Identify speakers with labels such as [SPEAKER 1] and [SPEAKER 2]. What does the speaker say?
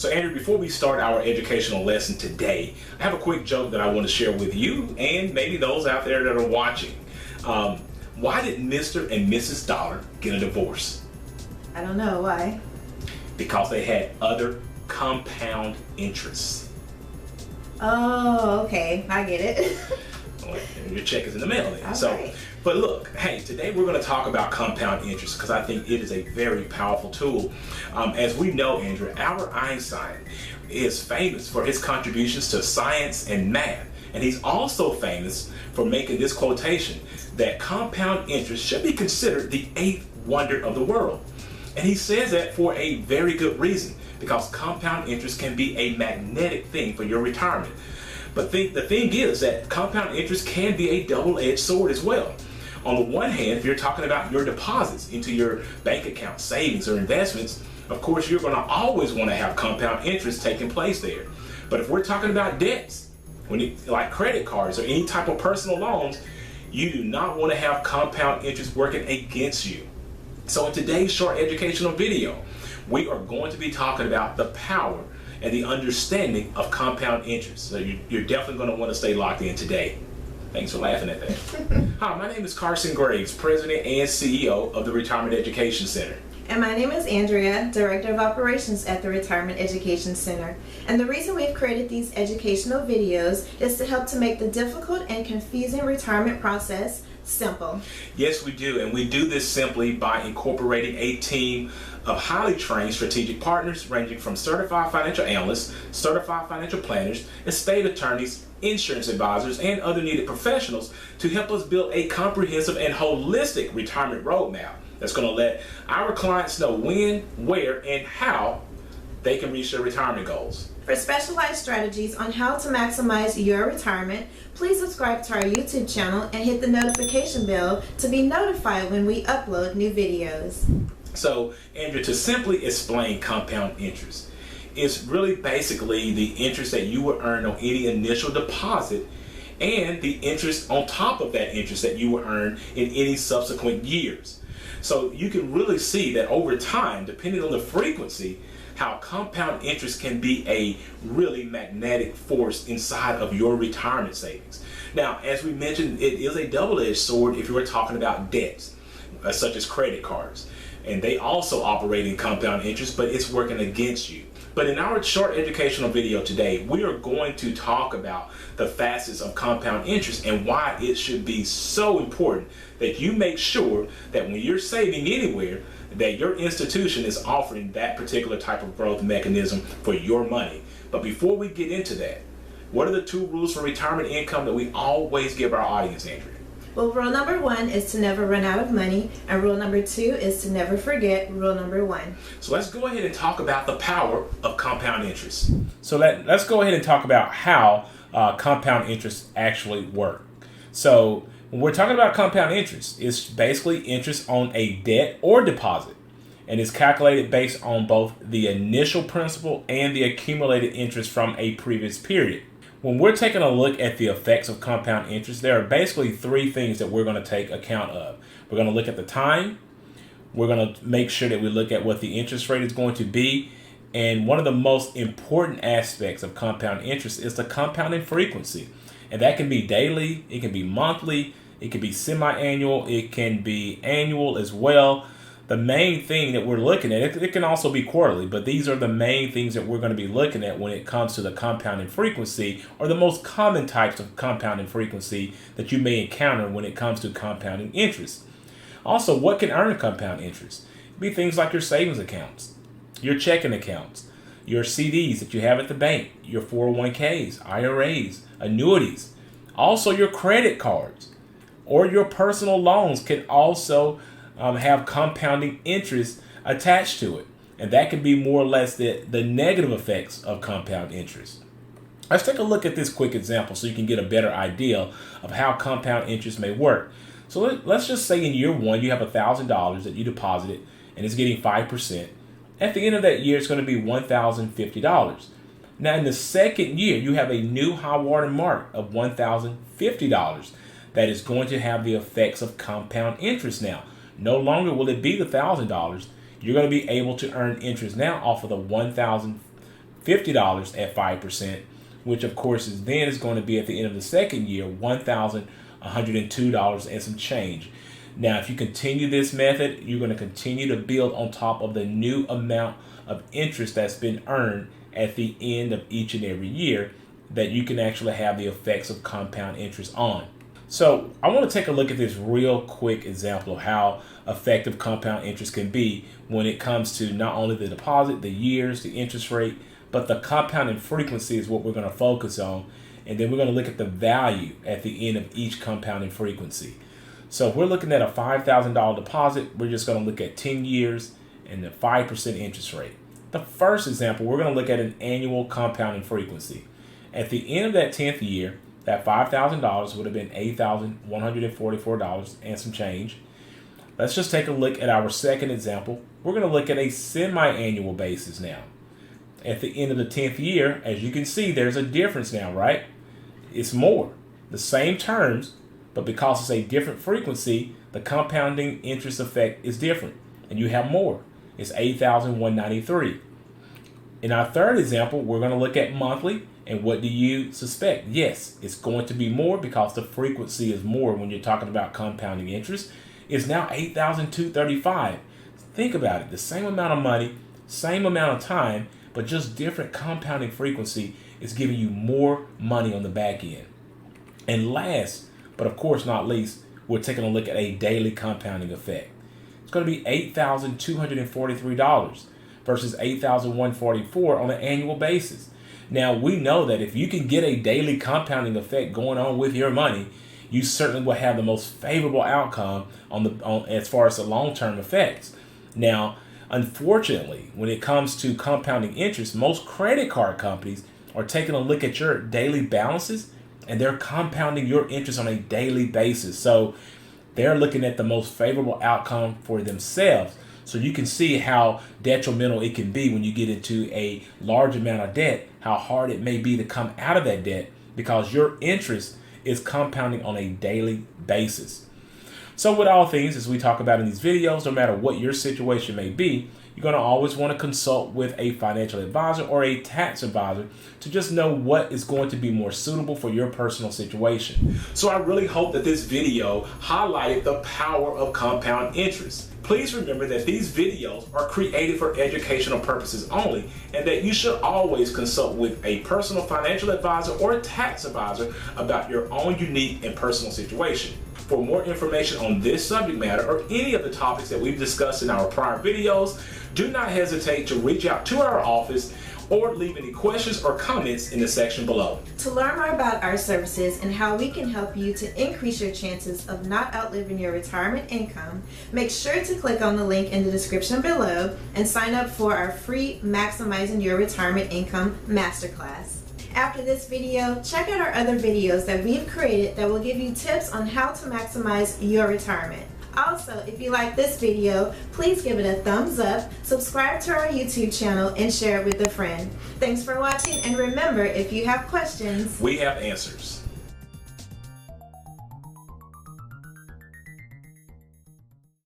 [SPEAKER 1] So Andrew, before we start our educational lesson today, I have a quick joke that I want to share with you and maybe those out there that are watching. Why did Mr. and Mrs. Dollar get a divorce?
[SPEAKER 2] I don't know why.
[SPEAKER 1] Because they had other compound interests.
[SPEAKER 2] Oh, okay. I get it.
[SPEAKER 1] Well, your check is in the mail then.
[SPEAKER 2] Right.
[SPEAKER 1] But look, hey, today we're going to talk about compound interest because I think it is a very powerful tool. As we know, Andrew, Albert Einstein is famous for his contributions to science and math. And he's also famous for making this quotation that compound interest should be considered the eighth wonder of the world. And he says that for a very good reason, because compound interest can be a magnetic thing for your retirement. But the thing is that compound interest can be a double-edged sword as well. On the one hand, if you're talking about your deposits into your bank account, savings, or investments, of course, you're going to always want to have compound interest taking place there. But if we're talking about debts, like credit cards or any type of personal loans, you do not want to have compound interest working against you. So in today's short educational video, we are going to be talking about the power and the understanding of compound interest. So you're definitely going to want to stay locked in today. Thanks for laughing at that. Hi, my name is Carson Graves, President and CEO of the Retirement Education Center.
[SPEAKER 2] And my name is Andrea, Director of Operations at the Retirement Education Center. And the reason we've created these educational videos is to help to make the difficult and confusing retirement process simple.
[SPEAKER 1] Yes, we do. And we do this simply by incorporating a team of highly trained strategic partners ranging from certified financial analysts, certified financial planners, estate attorneys, insurance advisors, and other needed professionals to help us build a comprehensive and holistic retirement roadmap that's going to let our clients know when, where, and how they can reach their retirement goals.
[SPEAKER 2] For specialized strategies on how to maximize your retirement, please subscribe to our YouTube channel and hit the notification bell to be notified when we upload new videos.
[SPEAKER 1] So, Andrew, to simply explain compound interest, it's really basically the interest that you would earn on any initial deposit and the interest on top of that interest that you would earn in any subsequent years. So you can really see that over time, depending on the frequency, how compound interest can be a really magnetic force inside of your retirement savings. Now, as we mentioned, it is a double-edged sword if you were talking about debts, such as credit cards. And they also operate in compound interest, but it's working against you. But in our short educational video today, we are going to talk about the facets of compound interest and why it should be so important that you make sure that when you're saving anywhere, that your institution is offering that particular type of growth mechanism for your money. But before we get into that, what are the 2 rules for retirement income that we always give our audience, Andrea?
[SPEAKER 2] Well, rule number 1 is to never run out of money, and rule number 2 is to never forget rule number 1.
[SPEAKER 1] So let's go ahead and talk about the power of compound interest. So let's go ahead and talk about how compound interest actually work. So when we're talking about compound interest, it's basically interest on a debt or deposit, and it's calculated based on both the initial principal and the accumulated interest from a previous period. When we're taking a look at the effects of compound interest, there are basically 3 things that we're going to take account of. We're going to look at the time. We're going to make sure that we look at what the interest rate is going to be. And one of the most important aspects of compound interest is the compounding frequency. And that can be daily, it can be monthly, it can be semi-annual, it can be annual as well. The main thing that we're looking at, it can also be quarterly, but these are the main things that we're going to be looking at when it comes to the compounding frequency, or the most common types of compounding frequency that you may encounter when it comes to compounding interest. Also, what can earn compound interest? It'd be things like your savings accounts, your checking accounts, your CDs that you have at the bank, your 401ks, IRAs, annuities. Also, your credit cards or your personal loans can also have compounding interest attached to it. And that can be more or less the negative effects of compound interest. Let's take a look at this quick example so you can get a better idea of how compound interest may work. So let's just say in year 1 you have $1,000 that you deposited and it's getting 5%. At the end of that year, it's going to be $1,050. Now in the second year, you have a new high water mark of $1,050 that is going to have the effects of compound interest now. No longer will it be the $1,000. You're going to be able to earn interest now off of the $1,050 $50 at 5%, which of course is going to be at the end of the second year $1,102 and some change. Now, if you continue this method, you're going to continue to build on top of the new amount of interest that's been earned at the end of each and every year that you can actually have the effects of compound interest on. So I want to take a look at this real quick example of how effective compound interest can be when it comes to not only the deposit, the years, the interest rate, but the compounding frequency is what we're going to focus on. And then we're going to look at the value at the end of each compounding frequency. So if we're looking at a $5,000 deposit, we're just going to look at 10 years and the 5% interest rate. The first example, we're going to look at an annual compounding frequency. At the end of that 10th year, that $5,000 would have been $8,144 and some change. Let's just take a look at our second example. We're going to look at a semi-annual basis now. At the end of the 10th year, as you can see, there's a difference now, right? It's more. The same terms, but because it's a different frequency, the compounding interest effect is different, and you have more. It's $8,193. In our third example, we're going to look at monthly, and what do you suspect? Yes, it's going to be more because the frequency is more when you're talking about compounding interest. It's now $8,235. Think about it. The same amount of money, same amount of time, but just different compounding frequency is giving you more money on the back end. And last, but of course not least, we're taking a look at a daily compounding effect. It's going to be $8,243 versus $8,144 on an annual basis. Now, we know that if you can get a daily compounding effect going on with your money, you certainly will have the most favorable outcome as far as the long-term effects. Now, unfortunately, when it comes to compounding interest, most credit card companies are taking a look at your daily balances and they're compounding your interest on a daily basis. So they're looking at the most favorable outcome for themselves. So you can see how detrimental it can be when you get into a large amount of debt, how hard it may be to come out of that debt because your interest is compounding on a daily basis. So with all things, as we talk about in these videos, no matter what your situation may be, you're going to always want to consult with a financial advisor or a tax advisor to just know what is going to be more suitable for your personal situation. So I really hope that this video highlighted the power of compound interest. Please remember that these videos are created for educational purposes only, and that you should always consult with a personal financial advisor or a tax advisor about your own unique and personal situation. For more information on this subject matter or any of the topics that we've discussed in our prior videos, do not hesitate to reach out to our office or leave any questions or comments in the section below.
[SPEAKER 2] To learn more about our services and how we can help you to increase your chances of not outliving your retirement income, make sure to click on the link in the description below and sign up for our free Maximizing Your Retirement Income Masterclass. After this video, check out our other videos that we've created that will give you tips on how to maximize your retirement. Also, if you like this video, please give it a thumbs up, subscribe to our YouTube channel, and share it with a friend. Thanks for watching, and remember, if you have questions,
[SPEAKER 1] we have answers.